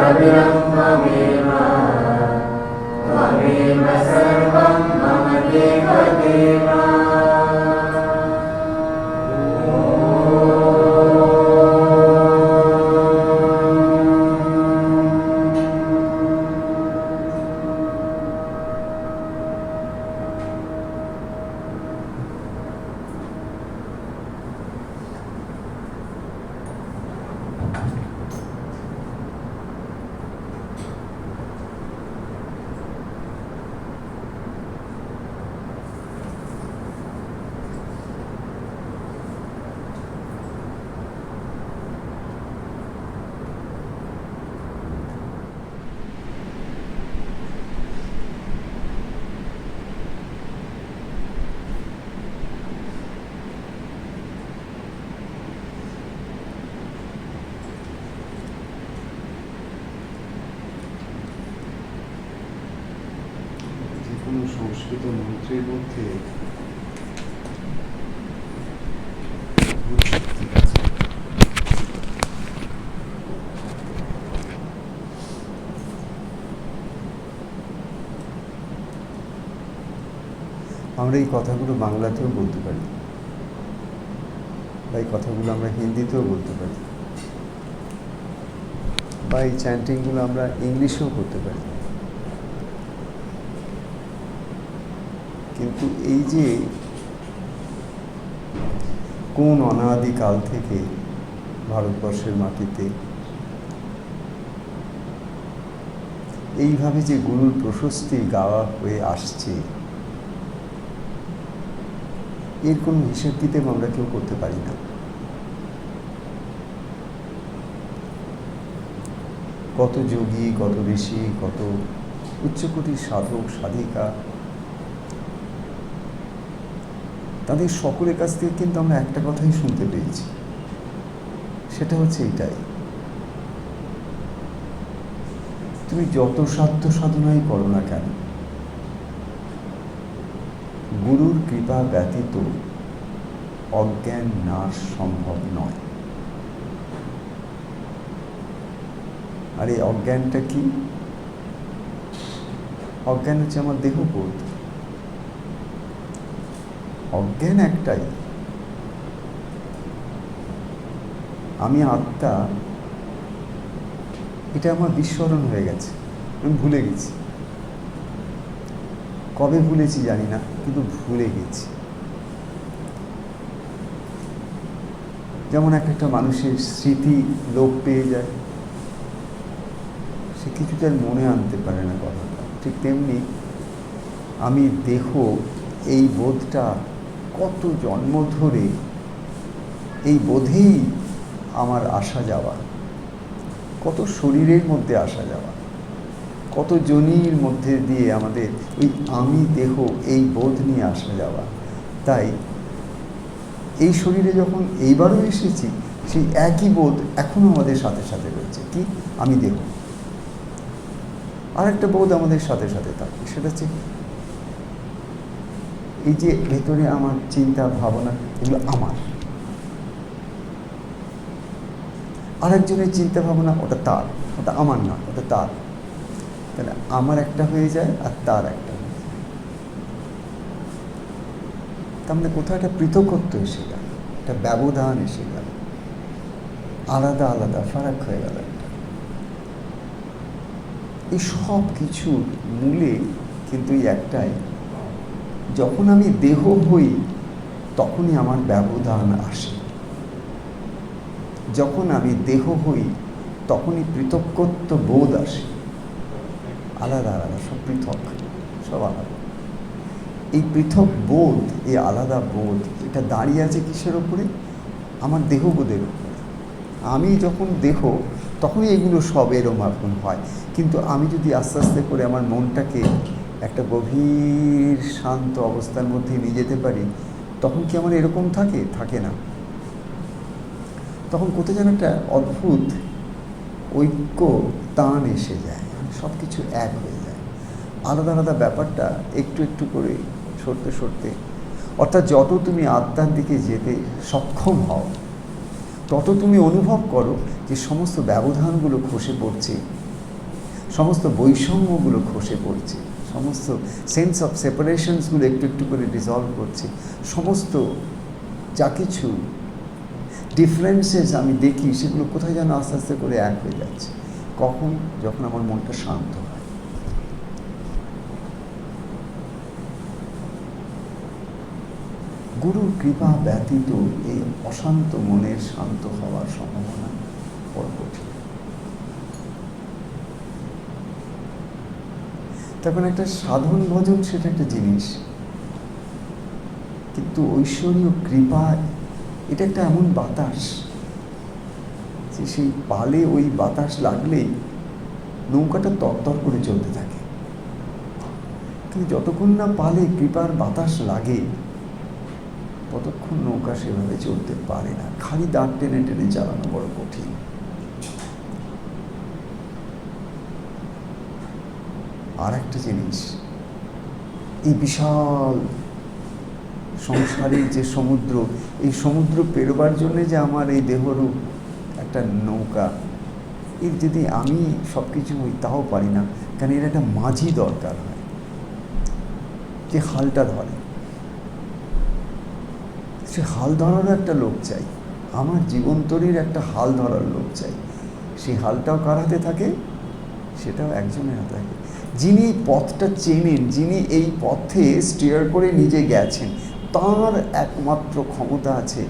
द्रविणं त्वमेव त्वमेव सर्वं मम देवदेव। সংস্কৃত মন্ত্রের মধ্যে আমরা এই কথাগুলো বাংলাতেও বলতে পারি, বা এই কথাগুলো আমরা হিন্দিতেও বলতে পারি, বা এই চ্যান্টিংগুলো আমরা ইংলিশেও করতে পারি। কিন্তু এই যে কোন অনাদিকাল থেকে ভারতবর্ষের মাটিতে এইভাবে যে গুরুর প্রশস্তি গাওয়া হয়ে আসছে, এর কোনো হিসেব কিতাব আমরা কেউ করতে পারি না। কত যোগী, কত ঋষি, কত উচ্চকোটির সাধক সাধিকা, তাদের সকলের কাছ থেকে কিন্তু আমরা একটা কথাই শুনতে পেয়েছি, সেটা হচ্ছে এটাই, তুমি যত সাধ্য সাধনাই করো না কেন, গুরুর কৃপা ব্যতীত অজ্ঞান নাশ সম্ভব নয়। আর এই অজ্ঞানটা কি? অজ্ঞান হচ্ছে আমার দেহবোধ। অজ্ঞান একটাই, আমি আত্মা, এটা আমার বিস্মরণ হয়ে গেছে, আমি ভুলে গেছি। কবে ভুলেছি জানি না, কিন্তু ভুলে গেছি। যেমন একটা মানুষের স্মৃতি লোপ পেয়ে যায়, সে কিছুটা মনে আনতে পারে না কথাটা, ঠিক তেমনি আমি দেহ, এই বোধটা কত জন্ম ধরে এই বোধেই আমার আসা যাওয়া, কত শরীরের মধ্যে আসা যাওয়া, কত জনির মধ্যে দিয়ে আমাদের ওই আমি দেহ, এই বোধ নিয়ে আসা যাওয়া। তাই এই শরীরে যখন এইবারও এসেছি, সেই একই বোধ এখনও আমাদের সাথে সাথে রয়েছে। কি? আমি দেহ। আর একটা বোধ আমাদের সাথে সাথে থাকে, সেটা হচ্ছে এই যে ভেতরে আমার চিন্তা ভাবনা, এগুলো আমার। আরেকজনের চিন্তা ভাবনা, ওটা তার, ওটা আমার না, ওটা তার। তাহলে আমার একটা হয়ে যায় আর তার একটা হয়ে যায়। তার মানে কোথাও একটা পৃথকত্ব এসে গেল, একটা ব্যবধান এসে গেল, আলাদা আলাদা ফারাক হয়ে গেল একটা। এই সব কিছুর মূলে কিন্তু একটাই, যখন আমি দেহ হই তখনই আমার ব্যবধান আসে। যখন আমি দেহ হই তখনই পৃথকত্ব বোধ আসে। আলাদা আলাদা, সব পৃথক, সব আলাদা। এই পৃথক বোধ, এই আলাদা বোধ, এটা দাঁড়িয়ে আছে কিসের ওপরে? আমার দেহবোধের উপরে। আমি যখন দেহ, তখনই এগুলো সব এরম এখন হয়। কিন্তু আমি যদি আস্তে আস্তে করে আমার মনটাকে একটা গভীর শান্ত অবস্থার মধ্যে নিয়ে যেতে পারি, তখন কি আমার এরকম থাকে? থাকে না। তখন কোথায় যেন একটা অদ্ভুত ঐক্য টান এসে যায়, সব কিছু এক হয়ে যায়। আলাদা আলাদা ব্যাপারটা একটু একটু করে সরতে সরতে, অর্থাৎ যত তুমি আত্মার দিকে যেতে সক্ষম হও, তত তুমি অনুভব করো যে সমস্ত ব্যবধানগুলো খসে পড়ছে, সমস্ত বৈষম্যগুলো খসে পড়ছে, সমস্ত সেন্স অফ সেপারেশনসগুলো একটু একটু করে ডিসলভ করছে, সমস্ত যা কিছু ডিফারেন্সেস আমি দেখি সেগুলো কোথায় যেন আস্তে আস্তে করে এক হয়ে যাচ্ছে। কখন? যখন আমার মনটা শান্ত হয়। গুরুর কৃপা ব্যতীত এই অশান্ত মনের শান্ত হওয়ার সম্ভাবনা বড় কঠিন। তখন একটা সাধন ভজন সেটা একটা জিনিস, কিন্তু ঐশ্বরীয় কৃপা এটা একটা এমন বাতাস যে সেই পালে ওই বাতাস লাগলেই নৌকাটা তরতর করে চলতে থাকে। কিন্তু যতক্ষণ না পালে কৃপার বাতাস লাগে ততক্ষণ নৌকা সেভাবে চলতে পারে না। খালি দাঁড় টেনে টেনে চালানো বড় কঠিন। আর একটা জিনিস, এই বিশাল সংসারের যে সমুদ্র, এই সমুদ্র পেরোবার জন্যে যে আমার এই দেহরূপ একটা নৌকা, এর যদি আমি সব কিছু হই তাও পারি না, কারণ এর একটা মাঝি দরকার হয় যে হালটা ধরে। সে হাল ধরারও একটা লোক চাই, আমার জীবনতরীর একটা হাল ধরার লোক চাই। সেই হালটাও কার হাতে থাকে? সেটাও একজনের হাতে থাকে, যিনি পথটা চেনেন, যিনি এই পথে স্টিয়ার করে নিজে গেছেন। তার একমাত্র ক্ষমতা আছে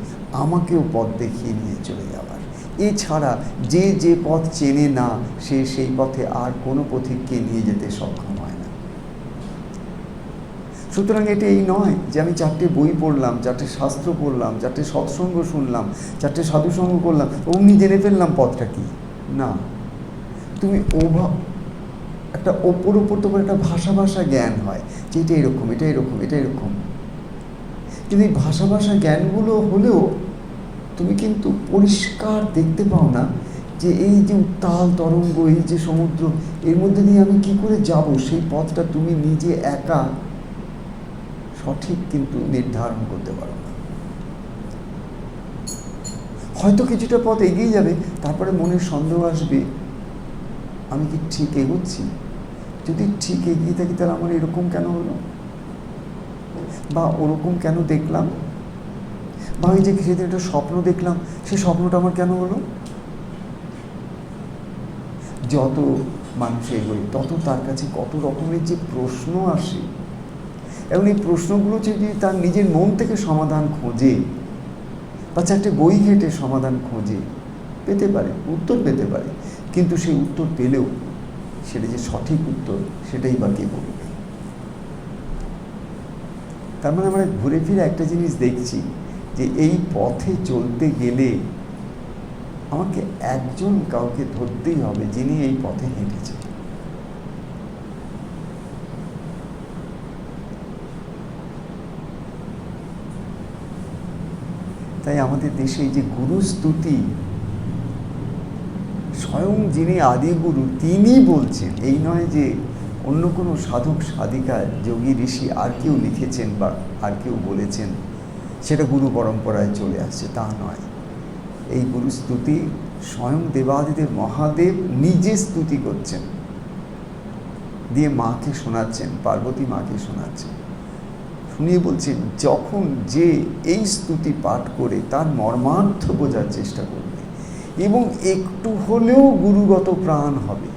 আমাকেও পথ দেখিয়ে নিয়ে চলে যাওয়ার। এছাড়া যে যে পথ চেনে না, সে সেই পথে আর কোনো পথিককে নিয়ে যেতে সক্ষম হয় না। সুতরাং এটা এই নয় যে আমি 4টে বই পড়লাম, 4টে শাস্ত্র পড়লাম, 4টে সৎসঙ্গ শুনলাম, 4টে সাধুসঙ্গ করলাম, অমনি জেনে ফেললাম পথটা কি। না, তুমি একটা ওপর তোমার একটা ভাষা জ্ঞান হয় যে এটা এরকম, এটা এরকম, এটা এরকম। কিন্তু এই ভাষা জ্ঞানগুলো হলেও তুমি কিন্তু পরিষ্কার দেখতে পাও না যে এই যে উত্তাল তরঙ্গ, এই যে সমুদ্র, এর মধ্যে দিয়ে আমি কি করে যাব, সেই পথটা তুমি নিজে একা সঠিক কিন্তু নির্ধারণ করতে পারো না। হয়তো কিছুটা পথ এগিয়ে যাবে, তারপরে মনের সন্দেহ আসবে, আমি কি ঠিক এগোচ্ছি? যদি ঠিক এগিয়ে থাকি তাহলে আমার এরকম কেন হলো, বা ওরকম কেন দেখলাম, বা ওই যে সেদিন একটা স্বপ্ন দেখলাম, সেই স্বপ্নটা আমার কেন হলো? যত মানুষ এগোয় তত তার কাছে কত রকমের যে প্রশ্ন আসে, এবং এই প্রশ্নগুলো যদি তার নিজের মন থেকে সমাধান খোঁজে বা 4টে বই ঘেটে সমাধান খোঁজে, পেতে পারে, উত্তর পেতে পারে। কিন্তু সেই উত্তর পেলেও সেটা যে সঠিক উত্তর সেটাই বা কে বলবে? তার মানে আমরা ঘুরে ফিরে একটা জিনিস দেখছি যে এই পথে চলতে গেলে আমাকে একজন কাউকে ধরতেই হবে যিনি এই পথে হেঁটেছে। তাই আমাদের দেশে এই যে গুরু স্তুতি, স্বয়ং যিনি আদিগুরু তিনি বলছেন, এই নয় যে অন্য কোনো সাধক সাধিকা যোগী ঋষি আর কেউ লিখেছেন বা আর কেউ বলেছেন, সেটা গুরু পরম্পরায় চলে আসছে, তা নয়। এই গুরু স্তুতি স্বয়ং দেবাদিদেব মহাদেব নিজে স্তুতি করছেন, দিয়ে মাকে শোনাচ্ছেন, পার্বতী মাকে শোনাচ্ছেন, শুনিয়ে বলছেন যখন যে এই স্তুতি পাঠ করে তার মর্মার্থ বোঝার চেষ্টা করবে এবং একটু হলেও গুরুগত প্রাণ হবে,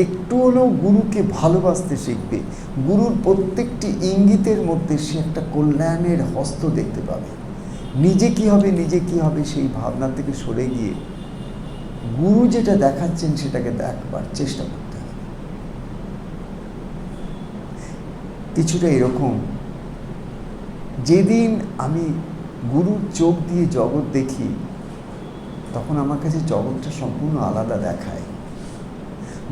একটু হলেও গুরুকে ভালোবাসতে শিখবে, গুরুর প্রত্যেকটি ইঙ্গিতের মধ্যে সে একটা কল্যাণের হস্ত দেখতে পাবে। নিজে কি হবে, নিজে কি হবে সেই ভাবনা থেকে সরে গিয়ে গুরু যেটা দেখাচ্ছেন সেটাকে দেখবার চেষ্টা করতে হবে। কিছুটা এরকম, যেদিন আমি গুরুর চোখ দিয়ে জগৎ দেখি তখন আমার কাছে জগৎটা সম্পূর্ণ আলাদা দেখায়।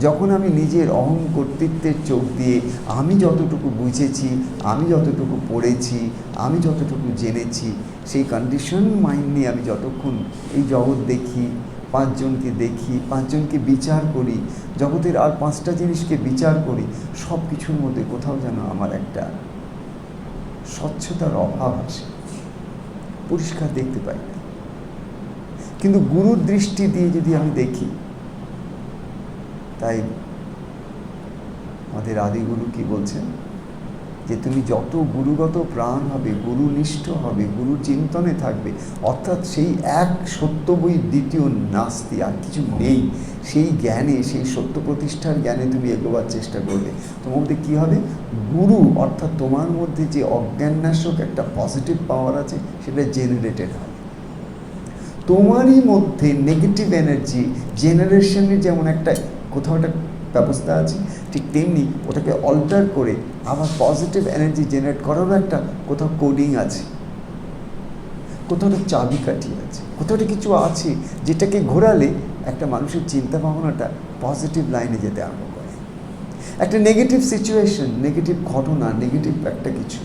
যখন আমি নিজের অহং কর্তৃত্বের চোখ দিয়ে আমি যতটুকু বুঝেছি, আমি যতটুকু পড়েছি, আমি যতটুকু জেনেছি, সেই কন্ডিশন মাইন্ড নিয়ে আমি যতক্ষণ এই জগৎ দেখি, 5 জনকে দেখি, 5 জনকে বিচার করি, জগতের আর 5টা জিনিসকে বিচার করি, সব কিছুর মধ্যে কোথাও যেন আমার একটা স্বচ্ছতার অভাব আসে, পরিষ্কার দেখতে পাই না। কিন্তু গুরুর দৃষ্টি দিয়ে যদি আমি দেখি তাই আমাদের আদিগুরু কি বলছেন, যে তুমি যত গুরুগত প্রাণ হবে, গুরুনিষ্ঠ হবে, গুরু চিন্তনে থাকবে, অর্থাৎ সেই এক সত্য বই দ্বিতীয় নাস্তি, আর কিছু নেই, সেই জ্ঞানে, সেই সত্য প্রতিষ্ঠার জ্ঞানে তুমি এগোবার চেষ্টা করবে। তোমার মধ্যে কী হবে, গুরু অর্থাৎ তোমার মধ্যে যে অজ্ঞাননাশক একটা পজিটিভ পাওয়ার আছে সেটা জেনারেটেড হবে। তোমারই মধ্যে নেগেটিভ এনার্জি জেনারেশনের যেমন একটা কোথাও একটা ব্যবস্থা আছে, ঠিক তেমনি ওটাকে অল্টার করে আবার পজিটিভ এনার্জি জেনারেট করারও একটা কোথাও কোডিং আছে, কোথাও একটা চাবিকাঠি আছে, কোথাও একটা কিছু আছে যেটাকে ঘোরালে একটা মানুষের চিন্তা ভাবনাটা পজিটিভ লাইনে যেতে আরম্ভ করে। একটা নেগেটিভ সিচুয়েশন, নেগেটিভ ঘটনা, নেগেটিভ একটা কিছু,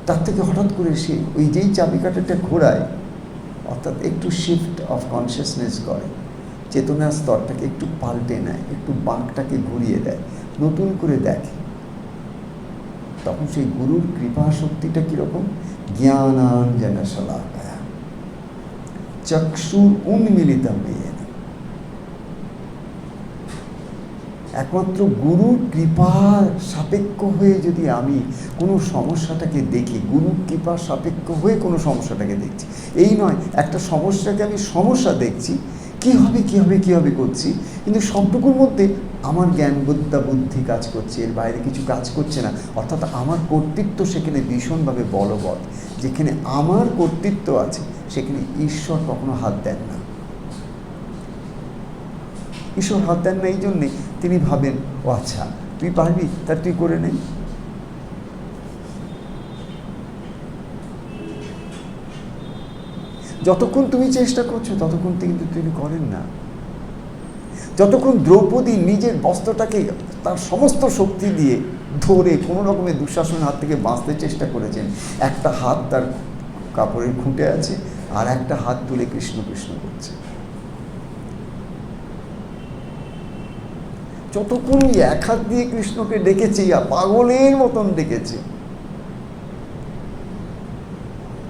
তার থেকে হঠাৎ করে সে ওই যেই চাবিকাঠিটা ঘোরায়, অর্থাৎ একটু শিফট অফ কনসিয়াসনেস করে, চেতনার স্তরটাকে একটু পাল্টে নেয়, একটু বাঁকটাকে ঘুরিয়ে দেয়, নতুন করে দেখে, তখন সেই গুরুর কৃপা শক্তিটা কীরকম, জ্ঞানাঞ্জন শলাকায়া চক্ষুর উন্মিলিতম येन। একমাত্র গুরুর কৃপা সাপেক্ষ হয়ে যদি আমি কোনো সমস্যাটাকে দেখি, গুরুর কৃপা সাপেক্ষ হয়ে কোনো সমস্যাটাকে দেখছি, এই নয় একটা সমস্যাকে আমি সমস্যা দেখছি, কী হবে করছি, কিন্তু সবটুকুর মধ্যে আমার জ্ঞান বুদ্ধি কাজ করছে, এর বাইরে কিছু কাজ করছে না, অর্থাৎ আমার কর্তৃত্ব সেখানে ভীষণভাবে বলবৎ। যেখানে আমার কর্তৃত্ব আছে সেখানে ঈশ্বর কখনো হাত দেন না। ঈশ্বর হাত দেন না এই জন্যে তিনি ভাবেন, ও আচ্ছা তুই পারবি, তা তুই করে নে। যতক্ষণ তুমি চেষ্টা করছো ততক্ষণ কিন্তু তিনি করেন না। যতক্ষণ দ্রৌপদী নিজের বস্ত্রটাকে তার সমস্ত শক্তি দিয়ে ধরে কোনো রকমের দুঃশাসনের হাত থেকে বাঁচতে চেষ্টা করেছেন, একটা হাত তার কাপড়ের খুঁটে আছে আর একটা হাত তুলে কৃষ্ণ কৃষ্ণ করছে, যতক্ষণ ওই এক হাত দিয়ে কৃষ্ণকে ডেকেছে, পাগলের মতন ডেকেছে,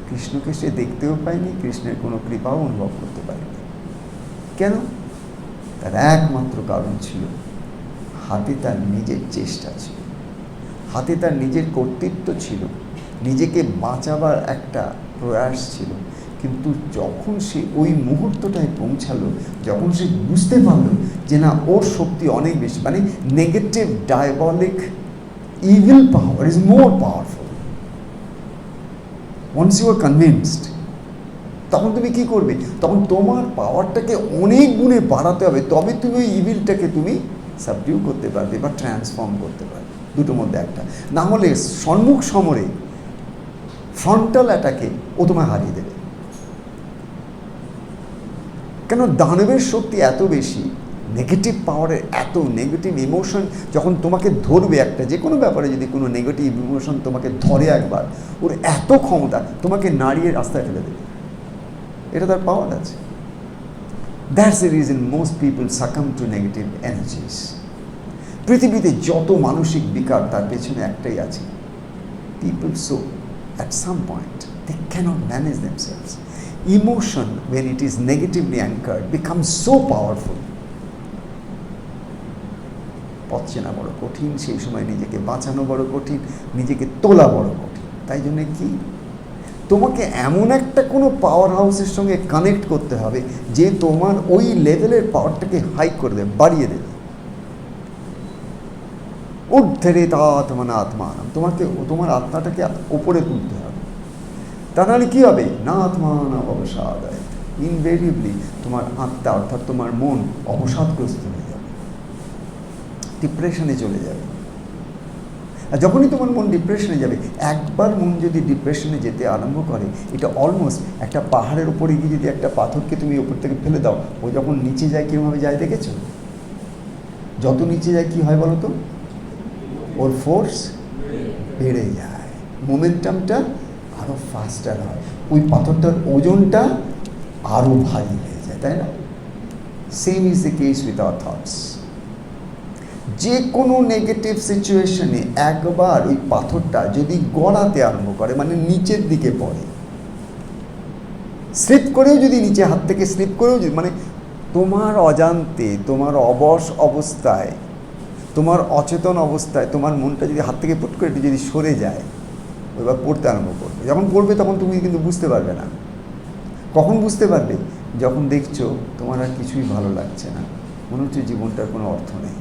কৃষ্ণকে সে দেখতেও পায়নি, কৃষ্ণের কোনো কৃপাও অনুভব করতে পারেনি। কেন? তার একমাত্র কারণ ছিল হাতে তার নিজের চেষ্টা ছিল, হাতে তার নিজের কর্তৃত্ব ছিল, নিজেকে বাঁচাবার একটা প্রয়াস ছিল। কিন্তু যখন সে ওই মুহূর্তটায় পৌঁছালো, যখন সে বুঝতে পারলো যে না, ওর শক্তি অনেক বেশি, মানে negative diabolic evil power is more powerful, once you are convinced, তখন তুমি কি করবে, তখন তোমার পাওয়ারটাকে অনেক গুণে বাড়াতে হবে, তবে তুমি ওই ইভিলটাকে তুমি সাবডিউ করতে পারবে বা ট্রান্সফর্ম করতে পারবে। দুটোর মধ্যে একটা, না হলে সম্মুখ সমরে ফ্রন্টাল অ্যাটাকে ও তোমায় হারিয়ে দেবে। কেন? দানবের শক্তি এত বেশি, নেগেটিভ পাওয়ারের এত নেগেটিভ ইমোশন যখন তোমাকে ধরবে, একটা যে কোনো ব্যাপারে যদি কোনো নেগেটিভ ইমোশন তোমাকে ধরে একবার, ওর এত ক্ষমতা তোমাকে নাড়িয়ে রাস্তায় ফেলে দেবে, এটা তার পাওয়ার আছে। That's the reason most people succumb two negative energies. পৃথিবীতে যত মানসিক বিকার তার পেছনে একটাই আছে, people so at some point they cannot manage themselves. Emotion, when it is negatively anchored, becomes so powerful. পথ চেনা বড় কঠিন, সেই সময় নিজেকে বাঁচানো বড় কঠিন, নিজেকে তোলা বড় কঠিন। তাই জন্য কি, তোমাকে এমন একটা কোনো পাওয়ার হাউসের সঙ্গে কানেক্ট করতে হবে যে তোমার ওই লেভেলের পাওয়ারটাকে হাই করে দেবে, বাড়িয়ে দেবে। ঊর্ধ্বে আত্মনাত্মান, তোমাকে তোমার আত্মাটাকে ওপরে তুলতে হবে। তা নাহলে কী হবে, না আত্মান অবসাদায়, ইনভেরিয়েবলি তোমার আত্মা অর্থাৎ তোমার মন অবসাদগ্রস্ত হয়ে যাবে, ডিপ্রেশনে চলে যাবে। আর যখনই তোমার মন ডিপ্রেশনে যাবে, একবার মন যদি ডিপ্রেশনে যেতে আরম্ভ করে, এটা অলমোস্ট একটা পাহাড়ের উপরে গিয়ে যদি একটা পাথরকে তুমি ওপর থেকে ফেলে দাও, ও যখন নিচে যায় কীভাবে যায় দেখেছো? যত নিচে যায় কী হয় বলো তো, ওর ফোর্স বেড়ে যায়, মোমেন্টামটা আরও ফাস্টার হয়, ওই পাথরটার ওজনটা আরও ভারী হয়ে যায়, তাই না? Same is the case with our thoughts. যে কোনো নেগেটিভ সিচুয়েশনে একবার ওই পাথরটা যদি গড়াতে আরম্ভ করে, মানে নিচের দিকে পড়ে, স্লিপ করেও যদি নিচে হাত থেকে স্লিপ করেও যদি, মানে তোমার অজান্তে, তোমার অবশ অবস্থায়, তোমার অচেতন অবস্থায় তোমার মনটা যদি হাত থেকে পুট করে যদি সরে যায়, এবার পড়তে আরম্ভ করবে। যখন পড়বে তখন তুমি কিন্তু বুঝতে পারবে না। কখন বুঝতে পারবে? যখন দেখছো তোমার আর কিছুই ভালো লাগছে না, মনে হচ্ছে জীবনটার কোনো অর্থ নেই।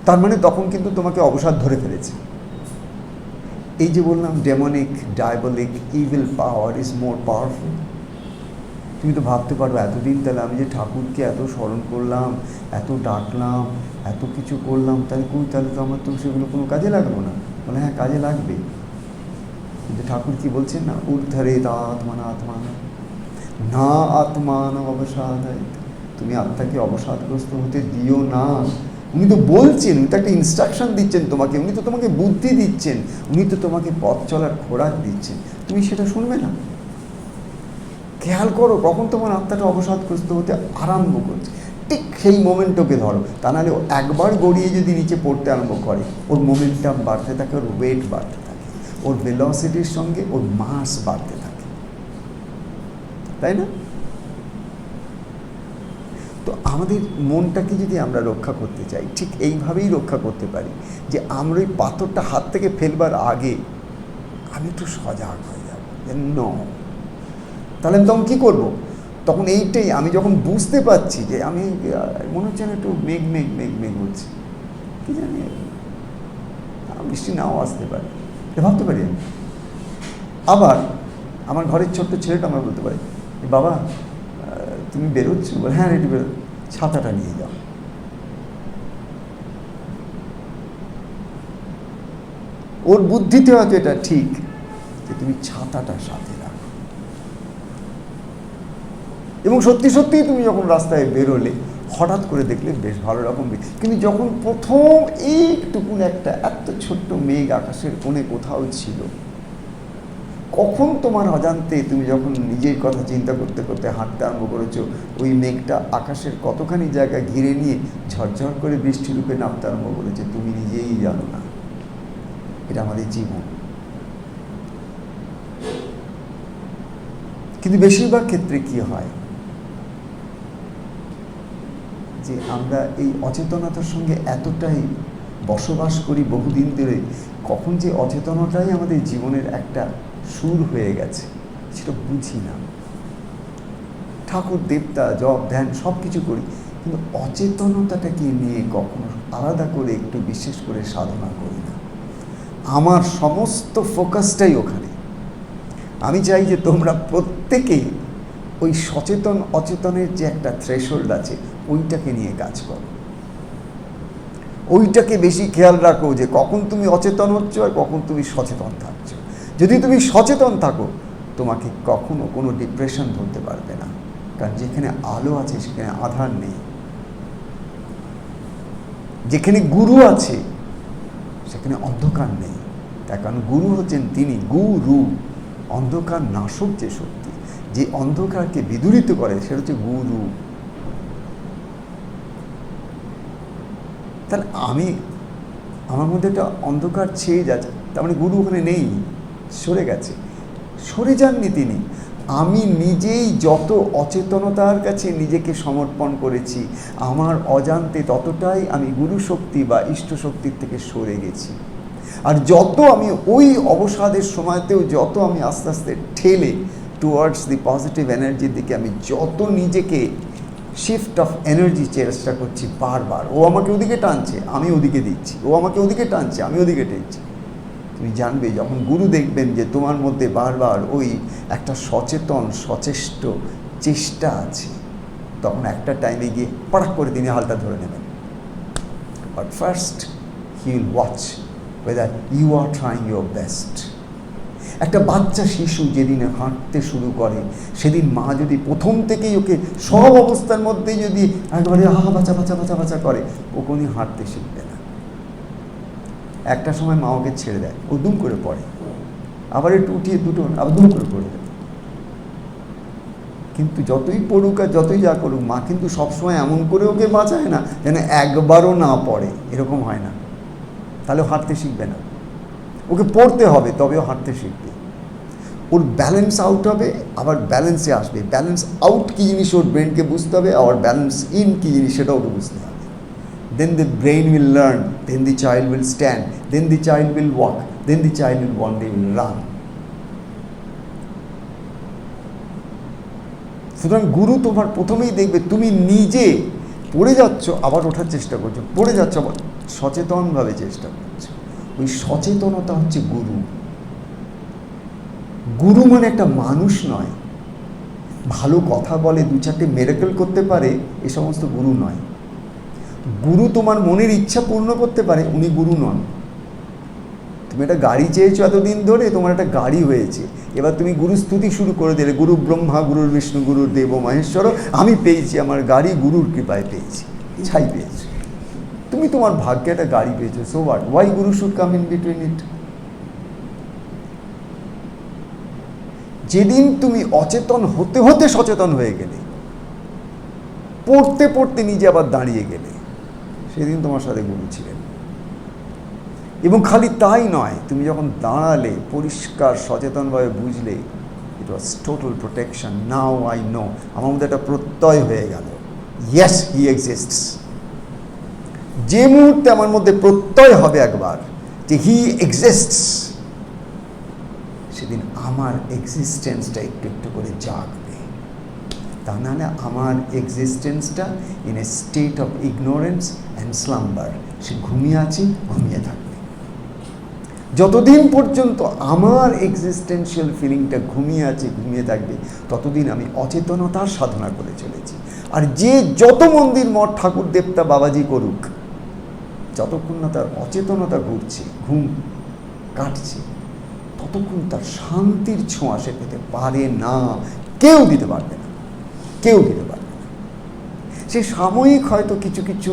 তার মানে তখন কিন্তু তোমাকে অবসাদ ধরে ফেলেছে। এই যে বললাম demonic, diabolic, evil power is more powerful. তুমি তো ভাবতে পারো এতদিন তাহলে আমি যে ঠাকুরকে এত স্মরণ করলাম, এত ডাকলাম, এত কিছু করলাম, তাহলে তো আমার তো সেগুলো কোনো কাজে লাগলো না। বলে হ্যাঁ, কাজে লাগবে, কিন্তু ঠাকুর কি বলছেন না, ঊর্ধ্বরে আত্মান না আত্মান অবসাদায়, তুমি আত্মাকে অবসাদগ্রস্ত হতে দিও না। উনি তো বলছেন, উনি তো একটা ইনস্ট্রাকশন দিচ্ছেন তোমাকে, উনি তো তোমাকে বুদ্ধি দিচ্ছেন, উনি তো তোমাকে পথ চলার খোরাক দিচ্ছেন, তুমি সেটা শুনবে না। খেয়াল করো কখন তোমার আত্মাটা অবসাদগ্রস্ত হতে আরম্ভ করছে, ঠিক সেই মোমেন্টকে ধরো। তা নাহলে ও একবার গড়িয়ে যদি নিচে পড়তে আরম্ভ করে, ওর মোমেন্টাম বাড়তে থাকে, ওর ওয়েট বাড়তে থাকে, ওর ভেলোসিটির সঙ্গে ওর মাস বাড়তে থাকে, তাই না? তো আমাদের মনটাকে যদি আমরা রক্ষা করতে চাই, ঠিক এইভাবেই রক্ষা করতে পারি যে আমরা ওই পাথরটা হাত থেকে ফেলবার আগে আমি একটু সজাগ হয়ে যাব। তাহলে আমি তখন কী করবো? তখন এইটাই, আমি যখন বুঝতে পারছি যে আমি মনে হচ্ছে না একটু মেঘ মেঘ মেঘ মেঘ হচ্ছে, কি জানি বৃষ্টি নাও আসতে পারে, ভাবতে পারি আমি। আবার আমার ঘরের ছোট্ট ছেলেটা আমার বলতে পারে, বাবা তুমি বেরোচ্ছ? বলে হ্যাঁ একটু বেরো, ছাতাটা নিয়ে যাও। ওর বুদ্ধিতে হয়তো এটা ঠিক যে তুমি ছাতাটা সাথে রাখো, এবং সত্যি সত্যিই তুমি যখন রাস্তায় বেরোলে হঠাৎ করে দেখলে বেশ ভালো রকম। কিন্তু যখন প্রথম এইটুকুন একটা এত ছোট্ট মেঘ আকাশের কোণে কোথাও ছিল, কখন তোমার অজান্তে তুমি যখন নিজের কথা চিন্তা করতে করতে হাঁটতে আরম্ভ করেছো, ওই মেঘটা আকাশের কতখানি জায়গা ঘিরে নিয়ে ঝরঝর করে বৃষ্টি রূপে নামতে আরম্ভ করেছে, তুমি নিজেই জানো না। এটা আমাদের জীবন। কিন্তু বেশিরভাগ ক্ষেত্রে কি হয় যে আমরা এই অচেতনতার সঙ্গে এতটাই বসবাস করি বহুদিন ধরে, কখন যে অচেতনতাই আমাদের জীবনের একটা সুর হয়ে গেছে সেটা বুঝি না। ঠাকুর দেবতা জপ ধ্যান সব কিছু করি, কিন্তু অচেতনতাটাকে নিয়ে কখনো আলাদা করে একটু বিশেষ করে সাধনা করি না। আমার সমস্ত ফোকাসটাই ওখানে। আমি চাই যে তোমরা প্রত্যেকেই ওই সচেতন অচেতনের যে একটা থ্রেশহোল্ড আছে, ওইটাকে নিয়ে কাজ করো, ওইটাকে বেশি খেয়াল রাখো যে কখন তুমি অচেতন হচ্ছ আর কখন তুমি সচেতন থাকছো। যদি তুমি সচেতন থাকো, তোমাকে কখনো কোনো ডিপ্রেশন ধরতে পারবে না, কারণ যেখানে আলো আছে সেখানে আধার নেই, যেখানে গুরু আছে সেখানে অন্ধকার নেই। তার কারণ গুরু হচ্ছেন তিনি, গুরু, অন্ধকার নাশক যে শক্তি, যে অন্ধকারকে বিদূরিত করে, সেটা হচ্ছে গুরু। তাহলে আমার মধ্যে একটা অন্ধকার ছেয়ে যাচ্ছে, তার মানে গুরু ওখানে নেই, সরে গেছে। সরে যাননি তিনি। আমি নিজেই যত অচেতনতার কাছে নিজেকে সমর্পণ করেছি, আমার অজান্তে ততটাই আমি গুরু শক্তি বা ইষ্ট শক্তির থেকে সরে গেছি। আর যত আমি ওই অবসাদের সময়তেও যত আমি আস্তে আস্তে ঠেলে টুয়ার্ডস দি পজিটিভ এনার্জির দিকে আমি যত নিজেকে শিফট অফ এনার্জি চেষ্টা করছি বারবার, ও আমাকে ওদিকে টানছে আমি ওদিকে দিচ্ছি, ও আমাকে ওদিকে টানছে আমি ওদিকে টেনছি, তুমি জানবে যখন গুরু দেখবেন যে তোমার মধ্যে বারবার ওই একটা সচেতন সচেষ্ট চেষ্টা আছে, তখন একটা টাইমে গিয়ে পড়াক করে তিনি হালটা ধরে নেবেন। But first he will watch whether you are trying your best. একটা বাচ্চা শিশু যেদিন হাঁটতে শুরু করে, সেদিন মা যদি প্রথম থেকেই ওকে সব অবস্থার মধ্যে যদি একবারে বাঁচা বাঁচা বাঁচা বাঁচা করে, ও কোনদিন হাঁটতে শিখবে না। একটা সময় মা ওকে ছেড়ে দেয়, ও দুম করে পড়ে, আবার একটু উঠিয়ে দুটো আবার দুম করে পড়ে দেয়। কিন্তু যতই পড়ুক আর যতই যা করুক, মা কিন্তু সবসময় এমন করে ওকে বাঁচায় না যেন একবারও না পড়ে, এরকম হয় না। তাহলে হাঁটতে শিখবে না। ওকে পড়তে হবে, তবেও হাঁটতে শিখবে। ওর ব্যালেন্স আউট হবে, আবার ব্যালেন্সে আসবে। ব্যালেন্স আউট কী জিনিস ওর ব্রেনকে বুঝতে হবে, আবার ব্যালেন্স ইন কী জিনিস সেটা ওকে বুঝতে হবে। Then the brain will learn, then the child will stand, then the child will walk, then the child will one day will run. সুতরাং গুরু তোমার প্রথমেই দেখবে তুমি নিজে পড়ে যাচ্ছ, আবার ওঠার চেষ্টা করছো, পড়ে যাচ্ছ, আবার সচেতনভাবে চেষ্টা করছো। ওই সচেতনতা হচ্ছে গুরু। গুরু মানে একটা মানুষ নয়, ভালো কথা বলে, দু চারটে মেরাকল করতে পারে, এ সমস্ত গুরু নয়। গুরু তোমার মনের ইচ্ছা পূর্ণ করতে পারে, উনি গুরু নন। তুমি একটা গাড়ি চেয়েছো এতদিন ধরে, তোমার একটা গাড়ি হয়েছে, এবার তুমি গুরু স্তুতি শুরু করে দিলে, গুরু ব্রহ্মা গুরুর বিষ্ণু গুরুর দেব মহেশ্বর, আমি পেয়েছি আমার গাড়ি, গুরুর কৃপায় পেয়েছি, ছাই পেয়েছি। তুমি তোমার ভাগ্যে একটা গাড়ি পেয়েছো, so what, Y Guru should come in between ইট? যেদিন তুমি অচেতন হতে হতে সচেতন হয়ে গেলে, পড়তে পড়তে নিজে আবার দাঁড়িয়ে গেলে, সেদিন তোমার সাথে গুরু ছিলেন। এবং খালি তাই নয়, তুমি যখন দাঁড়ালে, পরিষ্কার সচেতনভাবে বুঝলে, it was total protection. Now I know, আমার মধ্যে একটা প্রত্যয় হয়ে গেল, ইয়েস হি এক্সিস্টস। যে মুহূর্তে আমার মধ্যে প্রত্যয় হবে একবার যে হি এক্সিস্টস, সেদিন আমার এক্সিস্টেন্সটা একটু একটু করে জাগবে। তা নাহলে আমার এক্সিস্টেন্সটা in a state of ignorance and slumber, সে ঘুমিয়ে আছে, ঘুমিয়ে থাকবে। যতদিন পর্যন্ত আমার এক্সিস্টেন্সিয়াল ফিলিংটা ঘুমিয়ে আছে, ঘুমিয়ে থাকবে, ততদিন আমি অচেতনতার সাধনা করে চলেছি। আর যে যত মন্দির মঠ ঠাকুর দেবতা বাবাজি করুক, যতক্ষণ না তার অচেতনতা ঘুরছে, ঘুম কাটছে, ততক্ষণ তার শান্তির ছোঁয়া সে পেতে পারে না। কেউ দিতে পারবে না, কেউ দিতে পারবে না। সে সাময়িক হয়তো কিছু কিছু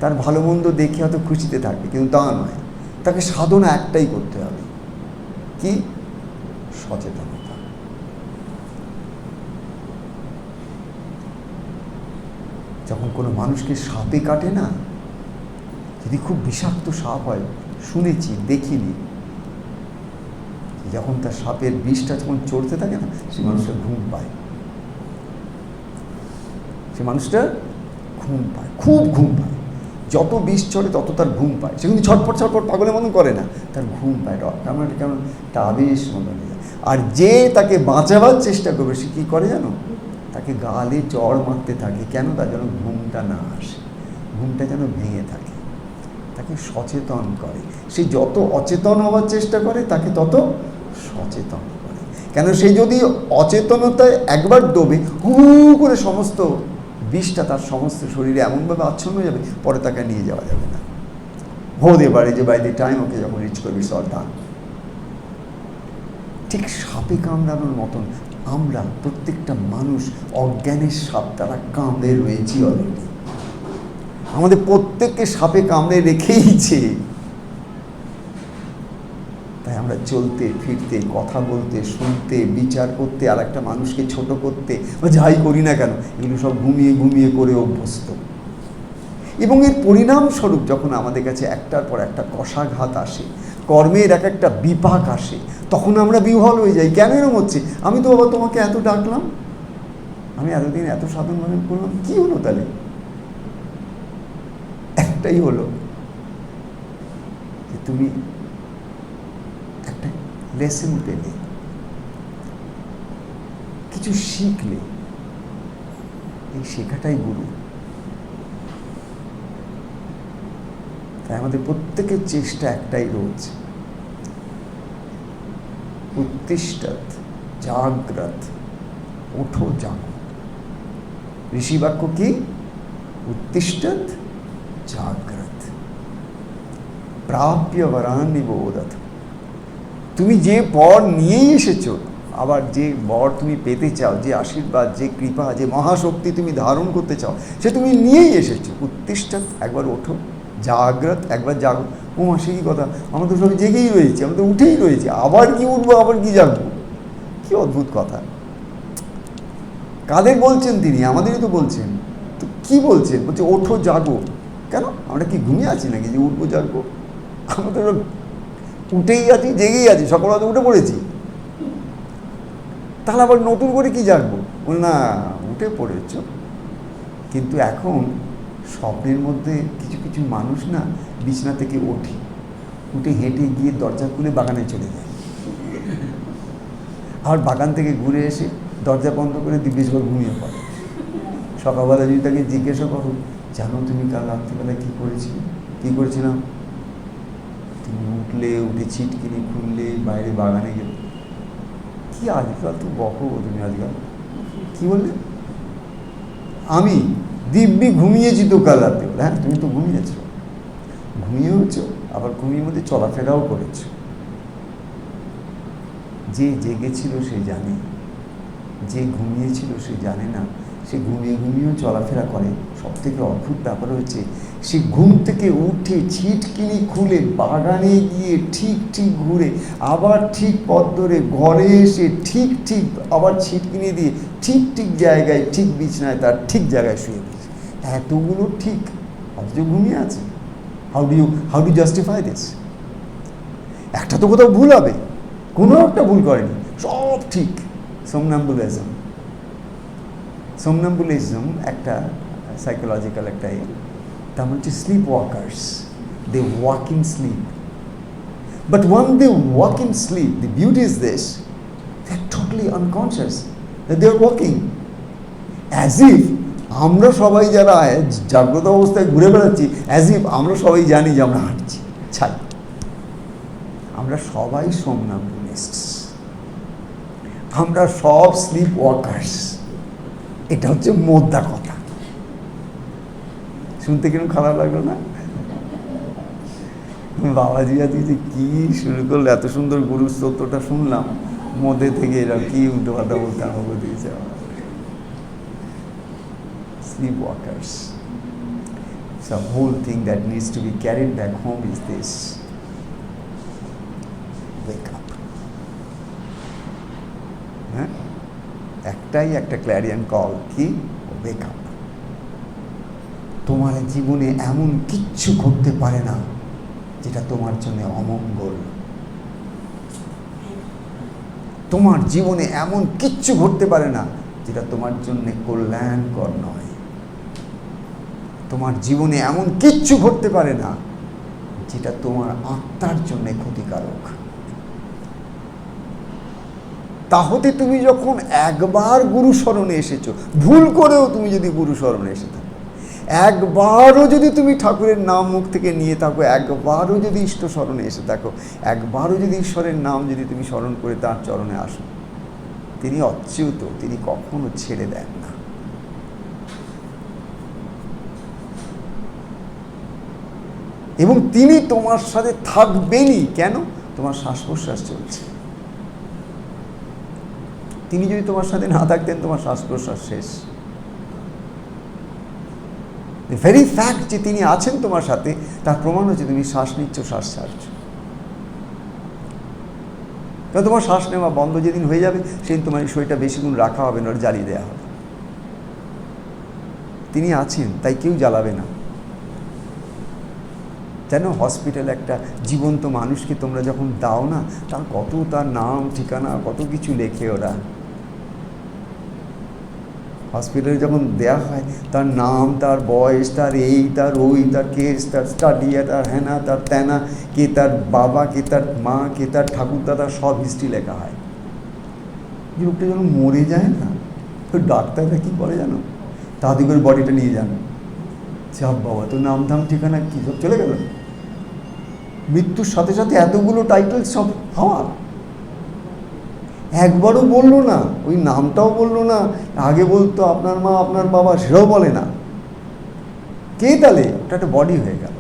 তার ভালো মন্দ দেখে হয়তো খুশিতে থাকবে, কিন্তু তা নয়। তাকে সাধনা একটাই করতে হবে, কি? সচেতনতা। যখন কোনো মানুষকে সাপে কাটে না, যদি খুব বিষাক্ত সাপ হয়, শুনেছি দেখিনি, যখন তার সাপের বিষটা যখন চড়তে থাকে না, সে মানুষটা ঘুম পায়, সে মানুষটা ঘুম পায়, খুব ঘুম পায়। যত বিষ চড়ে তত তার ঘুম পায়। সে কিন্তু ছটপট ছটপট পাগলের মতন করে না, তার ঘুম পায়, কেমন কেমন একটা আবেশ মনে যায়। আর যে তাকে বাঁচাবার চেষ্টা করবে, সে কী করে জানো? তাকে গালে চড় মারতে থাকে। কেন? তার যেন ঘুমটা না আসে, ঘুমটা যেন ভেঙে থাকে, তাকে সচেতন করে। সে যত অচেতন হওয়ার চেষ্টা করে, তাকে তত সচেতন করে। কেন? সে যদি অচেতনতায় একবার ডোবে, হু করে সমস্ত বিষটা তার সমস্ত শরীরে এমনভাবে আচ্ছন্ন হয়ে যাবে, পরে তাকে নিয়ে যাওয়া যাবে না। হতে পারে যে বাই দি টাইম ওকে যখন রিচ করবি, সব ডান। ঠিক সাপে কামড়ানোর মতন আমরা প্রত্যেকটা মানুষ অজ্ঞানের সাপ দ্বারা কামড়ে রয়েছি অলরেডি। আমাদের প্রত্যেককে সাপে কামড়ে রেখেইছে। তাই আমরা চলতে ফিরতে, কথা বলতে, শুনতে, বিচার করতে, আর একটা মানুষকে ছোট করতে বা যাই করি না কেন, এগুলো সব ঘুমিয়ে ঘুমিয়ে করে অভ্যস্ত। এবং এর পরিণামস্বরূপ যখন আমাদের কাছে একটার পর একটা কষাঘাত আসে, কর্মের এক একটা বিপাক আসে, তখন আমরা বিহ্বল হয়ে যাই। কেন এরকম হচ্ছে? আমি তো বাবা তোমাকে এত ডাকলাম, আমি এতদিন এত সাধন মানন করলাম, কী হলো তাহলে? একটাই হলো যে তুমি একটা লেসন পেলে, কিছু শিখলে। এই শেখাটাই গুরু। তাই আমাদের প্রত্যেকের চেষ্টা একটাই রোজ, উত্তিষ্ঠৎ জাগ্রত, ওঠো জাগো। ঋষি বাক্য কি? উত্তিষ্ঠৎ জাগ্রত প্রাপ্য বরান্নি বোধত। তুমি যে বর নিয়েই এসেছো, আবার যে বর তুমি পেতে চাও, যে আশীর্বাদ, যে কৃপা, যে মহাশক্তি তুমি ধারণ করতে চাও, সে তুমি নিয়েই এসেছো। উত্তিষ্ঠৎ, একবার ওঠো, জাগ্রত, একবার জাগো। ও সে কি কথা, আমরা তো সব জেগেই রয়েছি, আমরা তো উঠেই রয়েছি, আবার কি উঠবো, আবার কি জাগবো? কি অদ্ভুত কথা। কাদের বলছেন তিনি? আমাদেরই তো বলছেন। তো কি বলছেন? বলছে ওঠো জাগো। কেন? আমরা কি ঘুমিয়ে আছি নাকি যে উঠবো জাগবো? আমরা তো উঠেই আছি, জেগেই আছি, সকালবেলা উঠে পড়েছি। তাহলে আবার নতুন করে কি জাগবো? না, উঠে পড়েছ। কিন্তু এখন স্বপ্নের মধ্যে কিছু কিছু মানুষ না বিছানা থেকে উঠে হেঁটে গিয়ে দরজা খুলে বাগানে চলে যায়, আর বাগান থেকে ঘুরে এসে দরজা বন্ধ করে দিব্যেশবার ঘুমিয়ে পড়ে। সকালবেলা যদি তাকে জিজ্ঞাসা করো, জানো তুমি কাল রাত্রিবেলায় কী করেছিলাম? তুমি উঠে ছিটকিনি খুললে বাইরে বাগানে গেলে। কি আজকাল তো বকো তুমি, আজকাল কি বললে? আমি দিব্যি ঘুমিয়েছি তো কাল রাত্রিবেলা। হ্যাঁ, তুমি তো ঘুমিয়েওছো, আবার ঘুমিয়ে মধ্যে চলাফেরাও করেছ। যে জেগেছিল সে জানে, যে ঘুমিয়েছিল সে জানে না। সে ঘুমিয়েও চলাফেরা করে। সব থেকে অদ্ভুত ব্যাপার হচ্ছে, সে ঘুম থেকে উঠে ছিটকিনি খুলে বাগানে গিয়ে ঠিক ঘুরে আবার ঠিক পথ ধরে ঘরে এসে ঠিক আবার ছিটকিনি দিয়ে ঠিক জায়গায় ঠিক বিছানায় তার ঠিক জায়গায় শুয়ে পড়েছে। এতগুলো ঠিক, অথচ ঘুমিয়ে আছে। How do justify this? একটা তো কোথাও ভুল হবে, কোনো একটা ভুল করেনি, সব ঠিক। সোমনাম্বুলিজম একটা সাইকোলজিক্যাল একটা তার মানে হচ্ছে sleep walkers. They walk in sleep, but when they walk in sleep, the beauty is this, they are totally unconscious that they are walking, as if আমরা সবাই যারা জাগ্রত অবস্থায় ঘুরে বেড়াচ্ছি, অ্যাজ ইফ আমরা সবাই জানি যে আমরা হাঁটছি। আমরা সবাই সোমনাম্বুলিস্টস, আমরা সব স্লিপ ওয়াকার্স। এটা হচ্ছে মোদ্দা কথা। শুনতে কিরকম খারাপ লাগলো না? বাবাজি আজকে যে কি শুরু করলো, এত সুন্দর গুরু স্তোত্রটা শুনলাম, মধ্যে থেকে এরা কি উল্টো পাল্টা বলতে আরম্ভ দিয়েছে। Sleep walkers. So the whole thing that needs to be carried back home is this: wake up. হ্যাঁ, একটাই একটা ক্ল্যারিয়ন কল, কি? Wake up. তোমার জীবনে এমন কিচ্ছু ঘটতে পারে না যেটা তোমার জন্য অমঙ্গল। তোমার জীবনে এমন কিচ্ছু ঘটতে পারে না যেটা তোমার জন্য কল্যাণকর নয়। তোমার জীবনে এমন কিচ্ছু ঘটতে পারে না যেটা তোমার আত্মার জন্য ক্ষতিকারক। তাহলে তুমি যখন একবার গুরু শরণে এসেছো, ভুল করেও তুমি যদি গুরু শরণে এসে থাকো, একবারও যদি তুমি ঠাকুরের নাম মুখ থেকে নিয়ে থাকো, একবারও যদি ইষ্ট স্মরণে এসে থাকো, একবারও যদি ঈশ্বরের নাম যদি তুমি স্মরণ করে তার চরণে আসো, তিনি অচ্যুত, তিনি কখনো ছেড়ে দেন না। এবং তিনি তোমার সাথে থাকবেনই। কেন? তোমার শ্বাস প্রশ্বাস চলছে। তিনি যদি তোমার সাথে না থাকতেন, তোমার শ্বাস প্রশ্বাস শেষ। দ্য ভেরি ফ্যাক্ট যে তিনি আছেন তোমার সাথে, তার প্রমাণ হচ্ছে তুমি শ্বাস নিচ্ছ, শ্বাস ছাড়ছো। কারণ তোমার শ্বাস নেওয়া বন্ধ যেদিন হয়ে যাবে, সেদিন তোমার এই শরীরটা বেশিক্ষণ রাখা হবে না, জ্বালিয়ে দেওয়া হবে। তিনি আছেন, তাই কেউ জ্বালাবে না। জানো, হসপিটালে একটা জীবন্ত মানুষকে তোমরা যখন দাও না, তার কত তার নাম ঠিকানা কত কিছু লেখে ওরা। হসপিটালে যখন দেয়া হয়, তার নাম, তার বয়স, তার এই, তার ওই, তার কেস, তার স্টাডি, তার হ্যানা, তার ত্যানা, কে তার বাবা, কে তার মা, কে তার ঠাকুরদাদা, সব হিস্ট্রি লেখা হয়। লোকটা যখন মরে যায় না, তো ডাক্তাররা কী করে জানো? তাড়াতাড়ি করে বডিটা নিয়ে যান। চাপ বাবা, তো নাম ধাম ঠিকানা কী সব চলে গেল। মৃত্যুর সাথে সাথে এতগুলো টাইটেল সব হাওয়া। একবারও বললো না, ওই নামটাও বললো না। আগে বলতো আপনার মা, আপনার বাবা, সেটাও বলে না। কে তাহলে? ওটা একটা বডি হয়ে গেল।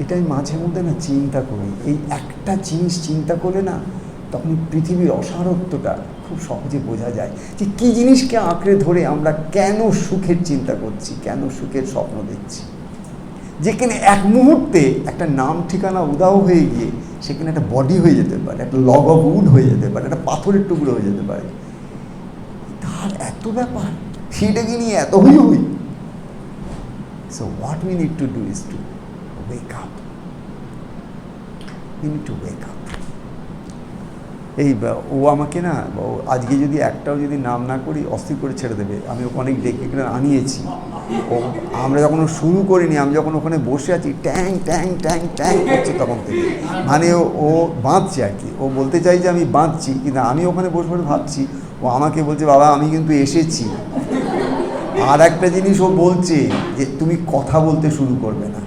এটাই মাঝে মধ্যে না চিন্তা করি। এই একটা জিনিস চিন্তা করলে না, তখন পৃথিবীর অসারত্বটা খুব সহজে বোঝা যায়, যে কী জিনিসকে আঁকড়ে ধরে আমরা কেন সুখের চিন্তা করছি, কেন সুখের স্বপ্ন দেখছি। যেখানে এক মুহূর্তে একটা নাম ঠিকানা উদাও হয়ে গিয়ে সেখানে একটা বডি হয়ে যেতে পারে, একটা লগ অফ উড হয়ে যেতে পারে, একটা পাথরের টুকরো হয়ে যেতে পারে। তার এত ব্যাপার, সেটাকে নিয়ে এত হই। So what we need to do is two wake up. We need to wake up. ও আমাকে না, আজকে যদি একটাও যদি নাম না করি অস্থির করে ছেড়ে দেবে। আমি ওকে অনেক ডেকে কিনে আনিয়েছি। ও আমরা যখন শুরু করিনি, আমি যখন ওখানে বসে আছি ট্যাং ট্যাং ট্যাং ট্যাং করছে তখন থেকে, মানে ও বাঁধছে আর কি। ও বলতে চাই যে আমি বাঁধছি, কিন্তু আমি ওখানে বসে বসে ভাবছি, ও আমাকে বলছে বাবা আমি কিন্তু এসেছি। আর একটা জিনিস ও বলছে যে তুমি কথা বলতে শুরু করবে না,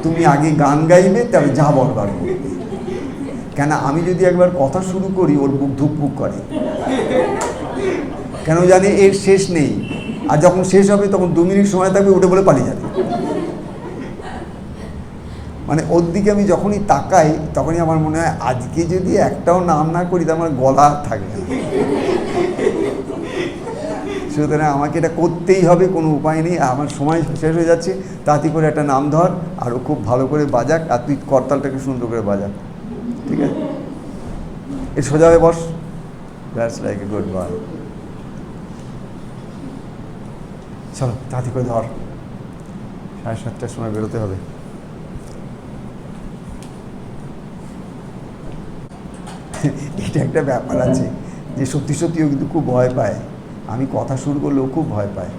তুমি আগে গান গাইবে, তবে যা বলবার করবে। কেন আমি যদি একবার কথা শুরু করি ওর বুক ধুকপুক করে, কেন জানি এর শেষ নেই। আর যখন শেষ হবে তখন 2 মিনিট সময় থাকবে, উঠে বলে পালিয়ে যাবে। মানে ওর দিকে আমি যখনই তাকাই তখনই আমার মনে হয় আজকে যদি একটাও নাম না করি তো আমার গলা থাকবে না। সুতরাং আমাকে এটা করতেই হবে, কোনো উপায় নেই। আমার সময় শেষ হয়ে যাচ্ছে, তাড়াতাড়ি করে একটা নাম ধর, আর ও খুব ভালো করে বাজাক, আর তুই করতালটাকে সুন্দর করে বাজাক, ঠিক আছে? এর সোজা হয়ে বস, that's like a good boy. চলো তাড়াতাড়ি করে ধর, 7:30টার সময় বেরোতে হবে। এটা একটা ব্যাপার আছে যে সত্যি সত্যিও কিন্তু খুব ভয় পায়। আমি কথা শুরু করলেও খুব ভয় পায়।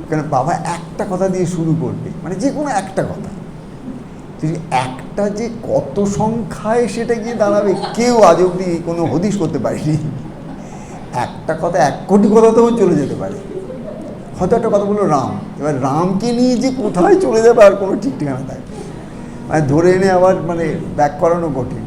কেন বাবা একটা কথা দিয়ে শুরু করবে, মানে যে কোনো একটা কথা, একটা যে কত সংখ্যায় সেটা গিয়ে দাঁড়াবে কেউ আজ অব্দি কোনো হদিশ করতে পারেনি। একটা কথা 1 কোটি কথাতেও চলে যেতে পারে। হয়তো একটা কথা বললো রাম, এবার রামকে নিয়ে যে কোথায় চলে যাবে আর কোনো ঠিক ঠিকানা থাকে, মানে ধরে এনে আবার মানে ব্যাক করানো কঠিন।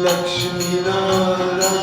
Lakshmi Narayana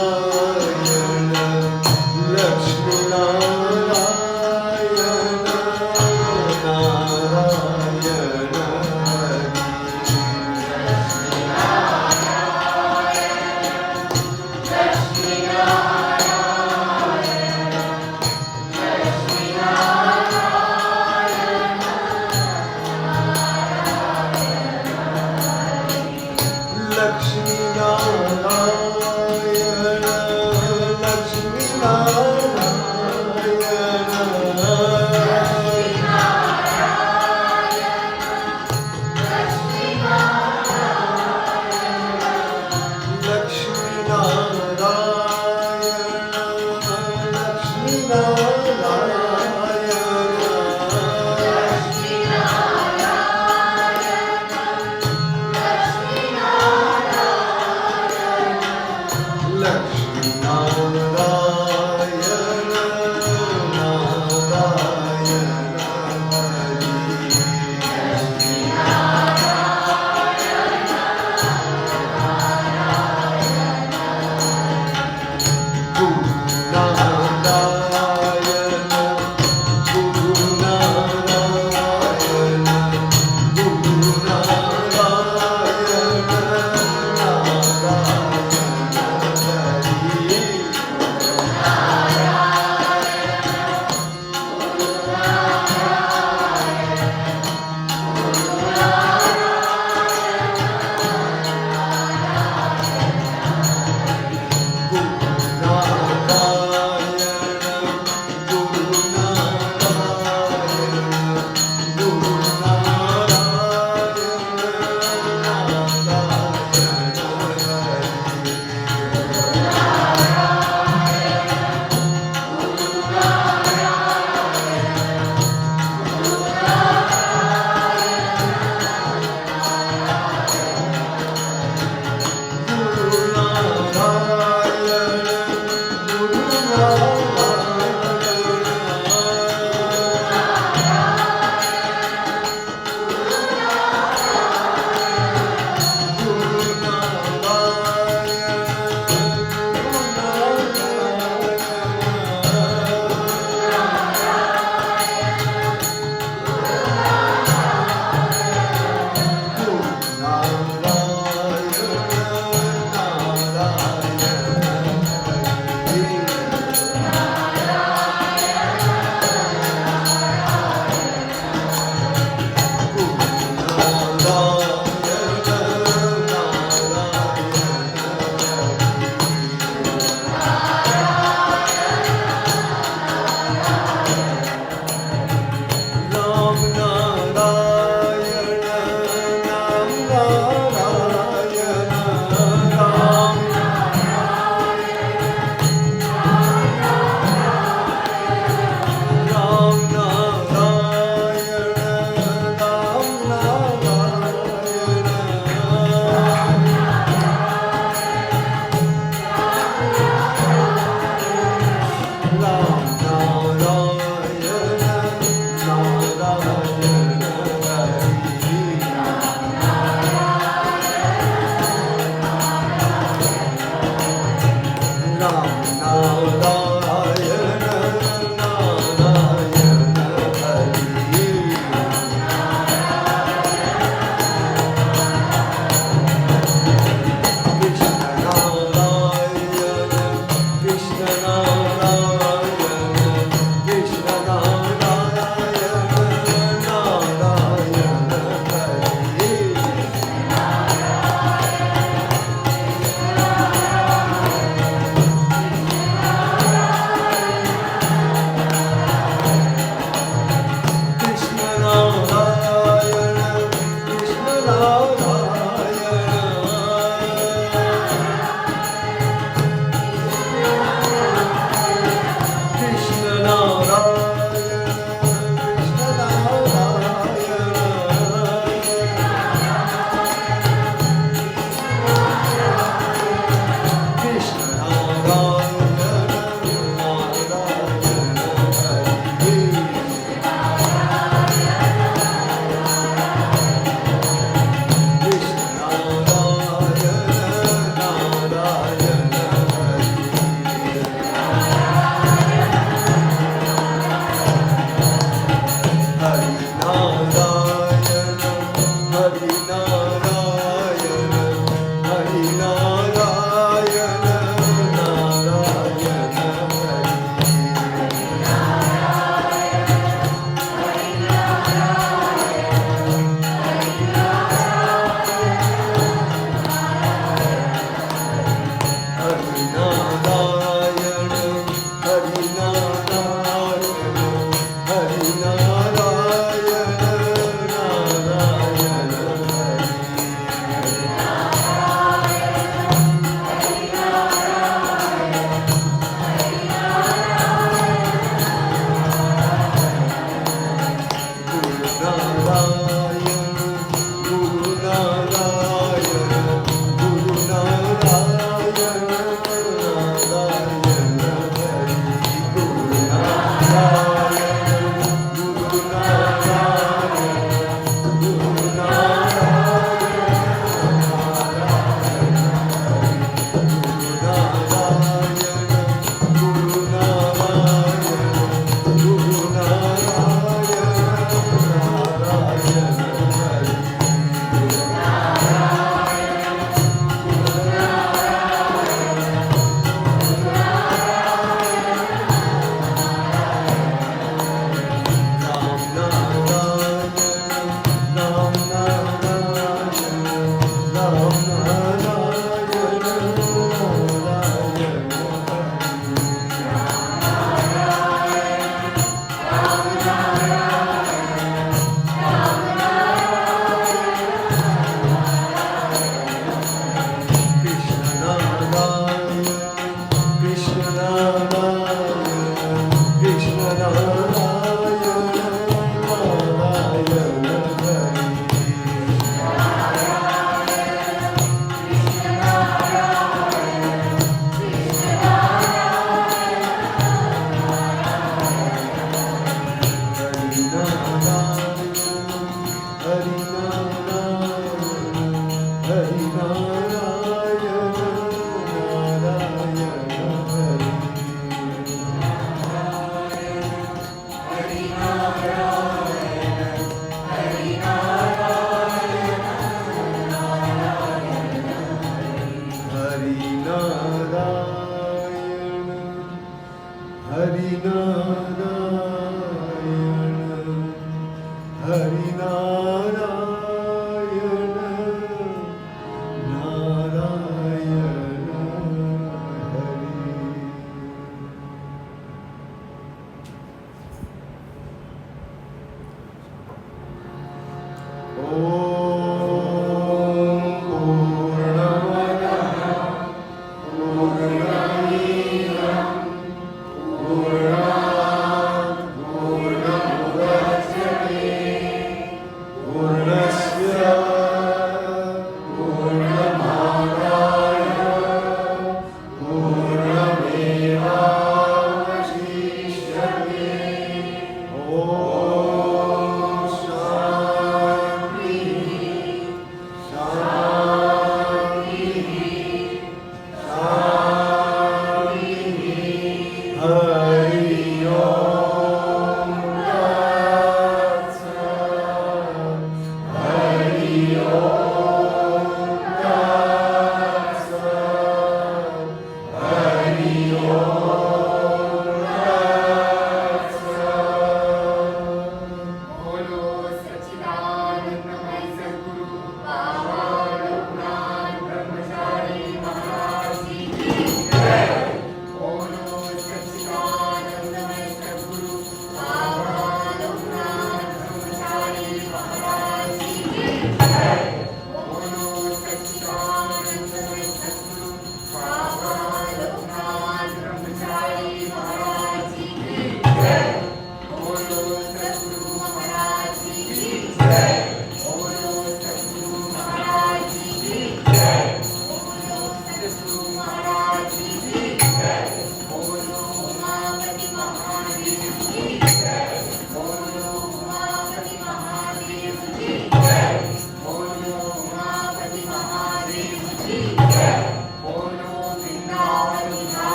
ॐ